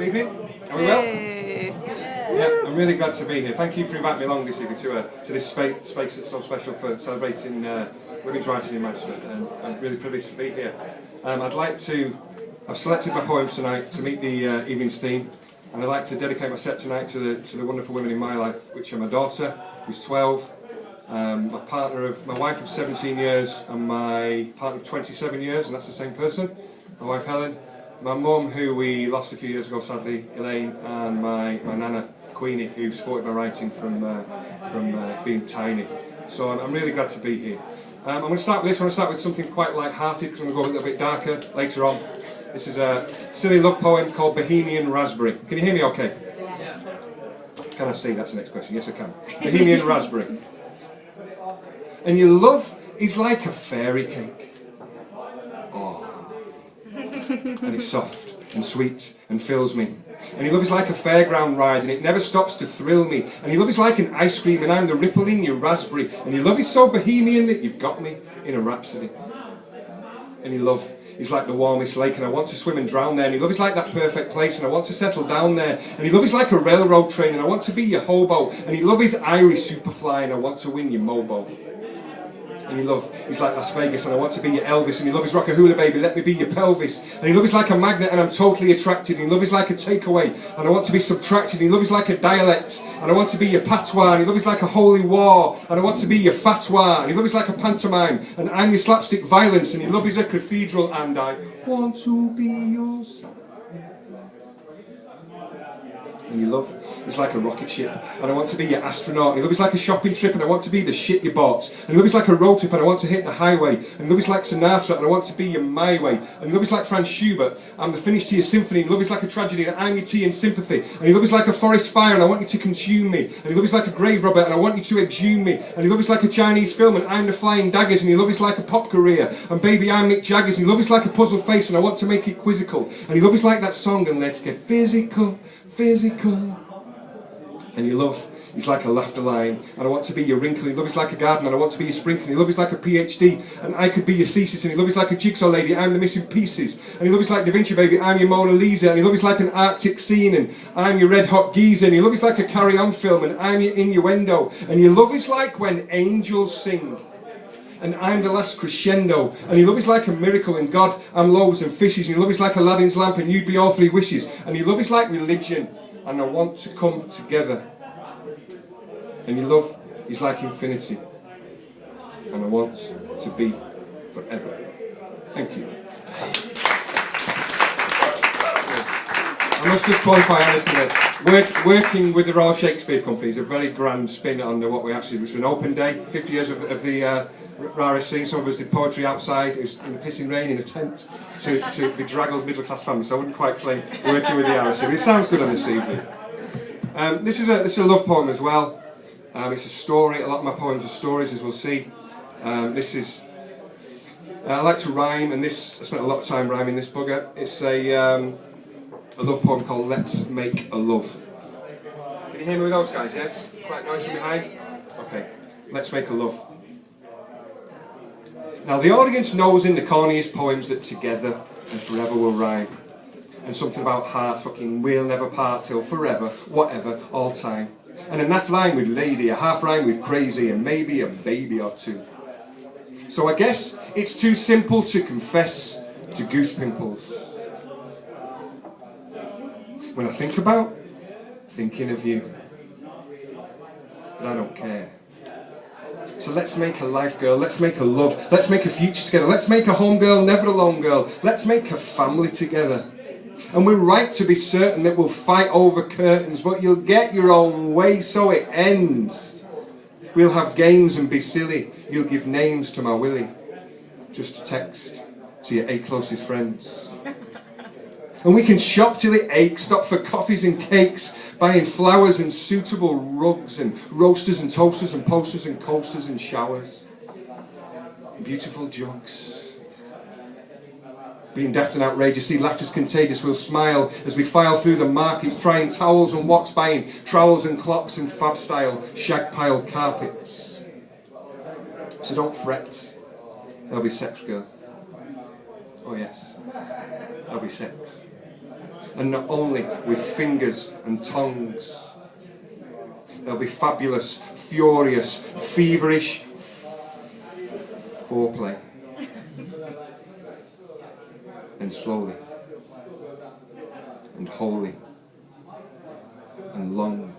Good evening. Are we well? Yeah, I'm really glad to be here. Thank you for inviting me along this evening to this space that's so special for celebrating women's writing in Manchester, and I'm really privileged to be here. I've selected my poems tonight to meet the evening's theme, and I'd like to dedicate my set tonight to the wonderful women in my life, which are my daughter, who's 12, my wife of 17 years, and my partner of 27 years, and that's the same person, my wife Helen, my mum, who we lost a few years ago sadly, Elaine, and my nana, Queenie, who supported my writing from being tiny. So I'm really glad to be here. I'm going to start with this. I'm going to start with something quite light-hearted, because I'm going to go a little bit darker later on. This is a silly love poem called Bohemian Raspberry. Can you hear me okay? Yeah. Can I see? That's the next question. Yes, I can. Bohemian Raspberry. And your love is like a fairy cake. Oh. And it's soft and sweet and fills me. And your love is like a fairground ride, and it never stops to thrill me. And your love is like an ice cream, and I'm the ripple in your raspberry. And your love is so bohemian that you've got me in a rhapsody. And your love is like the warmest lake, and I want to swim and drown there. And your love is like that perfect place, and I want to settle down there. And your love is like a railroad train, and I want to be your hobo. And your love is Irish superfly, and I want to win your mobo. And your love is like Las Vegas, and I want to be your Elvis. And your love is Rockahula, baby, let me be your pelvis. And your love is like a magnet, and I'm totally attracted. And your love is like a takeaway, and I want to be subtracted. And your love is like a dialect, and I want to be your patois. And your love is like a holy war, and I want to be your fatwa. And your love is like a pantomime, and I'm your slapstick violence. And your love is a cathedral, and I want to be your son. And your love is like a rocket ship, and I want to be your astronaut. And your love is like a shopping trip, and I want to be the shit you bought. And your love is like a road trip, and I want to hit the highway. And your love is like Sinatra, and I want to be your my way. And your love is like Franz Schubert, I'm the finish to your symphony. And your love is like a tragedy, and I'm your tea and sympathy. And your love is like a forest fire, and I want you to consume me. And your love is like a grave robber, and I want you to exhume me. And your love is like a Chinese film, and I'm the flying daggers. And your love is like a pop career, and baby, I'm Mick Jaggers. And your love is like a puzzle face, and I want to make it quizzical. And your love is like that song, and let's get physical, physical. And your love is like a laughter line, and I want to be your wrinkle. Your love is like a garden, and I want to be your sprinkle. Your love is like a PhD, and I could be your thesis. And your love is like a jigsaw lady, I'm the missing pieces. And your love is like Da Vinci, baby, I'm your Mona Lisa. And your love is like an Arctic scene, and I'm your red hot geezer. And your love is like a carry-on film, and I'm your innuendo. And your love is like when angels sing, and I'm the last crescendo. And your love is like a miracle, and God, I'm loaves and fishes. And your love is like Aladdin's lamp, and you'd be all three wishes. And your love is like religion, and I want to come together. And your love is like infinity, and I want to be forever. Thank you. I must just qualify honestly, working with the Royal Shakespeare Company is a very grand spin on what we actually, it was an open day, 50 years of the RSC. Some of us did poetry outside, it was in the pissing rain in a tent, to bedraggled middle class families, so I wouldn't quite claim working with the RSC, but it sounds good on this evening. This is a love poem as well. It's a story. A lot of my poems are stories, as we'll see. I like to rhyme, and I spent a lot of time rhyming this bugger. It's a love poem called Let's Make a Love. Can you hear me with those guys, yes? Quite noise from behind? Okay, let's make a love. Now the audience knows in the corniest poems that together and forever will rhyme. And something about hearts, fucking we'll never part till forever, whatever, all time. And a naff line with lady, a half rhyme with crazy, and maybe a baby or two. So I guess it's too simple to confess to goose pimples. When I think about thinking of you, but I don't care. So let's make a life, girl, let's make a love, let's make a future together, let's make a home, girl, never alone, girl, let's make a family together. And we're right to be certain that we'll fight over curtains, but you'll get your own way, so it ends. We'll have games and be silly. You'll give names to my Willie, just to text to your 8 closest friends. And we can shop till it aches, stop for coffees and cakes, buying flowers and suitable rugs and roasters and toasters and posters and coasters and showers. And beautiful jugs. Being daft and outrageous, see laughter's contagious, we'll smile as we file through the markets, trying towels and wax, buying trowels and clocks and fab style shag piled carpets. So don't fret, there'll be sex, girl. Oh yes, there'll be sex. and not only with fingers and tongues. There'll be fabulous, furious, feverish foreplay. And slowly, and holy, and long.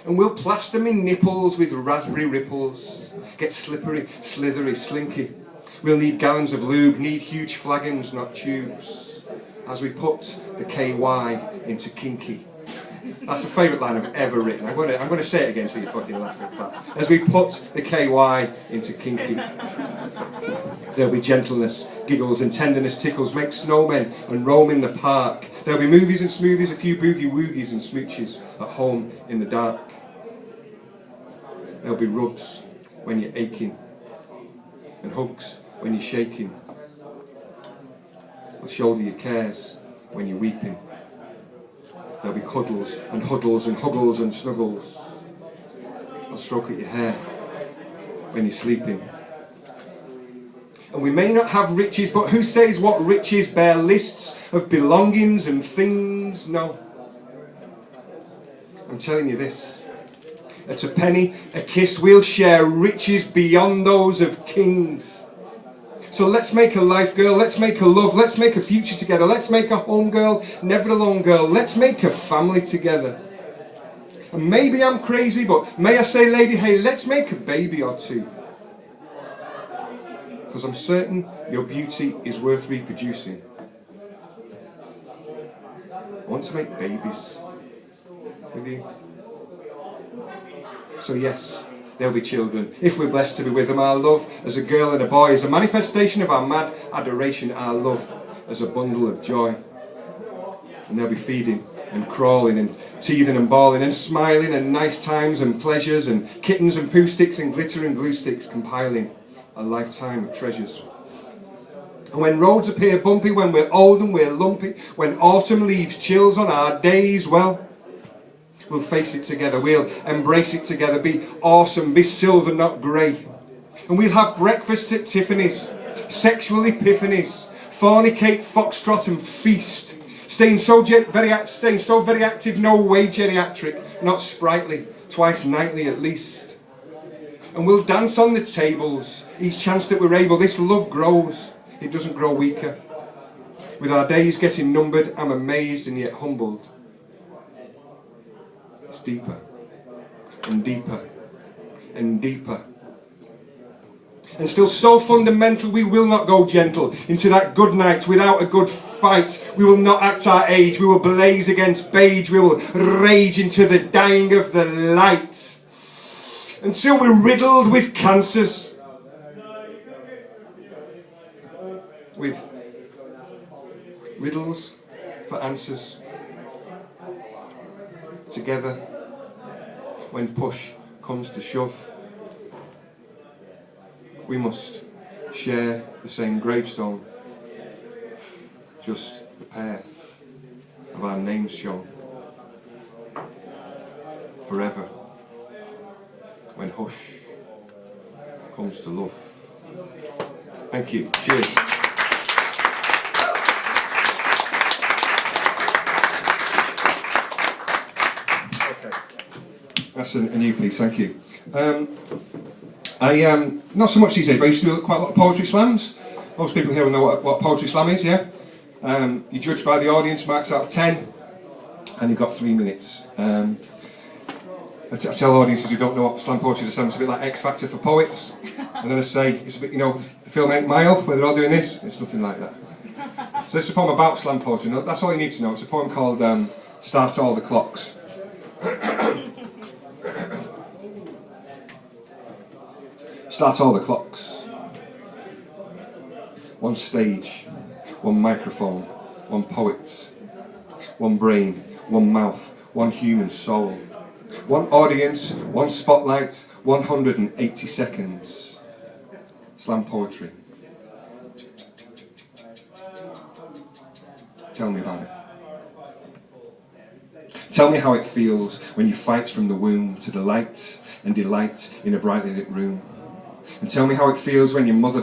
And we'll plaster me nipples with raspberry ripples, get slippery, slithery, slinky. We'll need gallons of lube, need huge flagons, not tubes, as we put the KY into kinky. That's the favourite line I've ever written. I'm going to say it again so you fucking laugh at that. As we put the KY into kinky. There'll be gentleness, giggles and tenderness, tickles, make snowmen and roam in the park. There'll be movies and smoothies, a few boogie woogies and smooches at home in the dark. There'll be rubs when you're aching and hugs when you're shaking. I'll shoulder your cares when you're weeping. There'll be cuddles and huddles and huggles and snuggles. I'll stroke at your hair when you're sleeping. And we may not have riches, but who says what riches bear lists of belongings and things? No. I'm telling you this. At a penny, a kiss, we'll share riches beyond those of kings. So let's make a life, girl, let's make a love, let's make a future together, let's make a home, girl, never alone, girl, let's make a family together. And maybe I'm crazy, but may I say, lady, hey, let's make a baby or two. Because I'm certain your beauty is worth reproducing. I want to make babies with you. So yes, there'll be children, if we're blessed to be with them. Our love as a girl and a boy is a manifestation of our mad adoration, our love as a bundle of joy. And they'll be feeding and crawling and teething and bawling and smiling and nice times and pleasures and kittens and poo sticks and glitter and glue sticks, compiling a lifetime of treasures. And when roads appear bumpy, when we're old and we're lumpy, when autumn leaves chills on our days, well, we'll face it together, we'll embrace it together, be awesome, be silver, not grey. And we'll have breakfast at Tiffany's, sexual epiphanies, fornicate, foxtrot and feast. Staying so very active, no way geriatric, not sprightly, twice nightly at least. And we'll dance on the tables, each chance that we're able. This love grows, it doesn't grow weaker. With our days getting numbered, I'm amazed and yet humbled. It's deeper and deeper and deeper. And still so fundamental, we will not go gentle into that good night without a good fight. We will not act our age, we will blaze against beige, we will rage into the dying of the light. Until we're riddled with cancers. With riddles for answers. Together, when push comes to shove, we must share the same gravestone, just the pair of our names shown. Forever, when hush comes to love. Thank you. Cheers. That's a new piece, thank you. Not so much these days, but I used to do quite a lot of poetry slams. Most people here will know what poetry slam is, yeah? You judge by the audience, marks out of 10, and you've got 3 minutes. I tell audiences who don't know what slam poetry is, it's a bit like X Factor for poets. And then I say, it's a bit, the film 8 Mile, where they're all doing this, it's nothing like that. So it's a poem about slam poetry, that's all you need to know. It's a poem called Start All the Clocks. Start all the clocks. One stage, one microphone, one poet, one brain, one mouth, one human soul. One audience, one spotlight, 180 seconds. Slam poetry. Tell me about it. Tell me how it feels when you fight from the womb to the light and delight in a brightly lit room. And tell me how it feels when your mother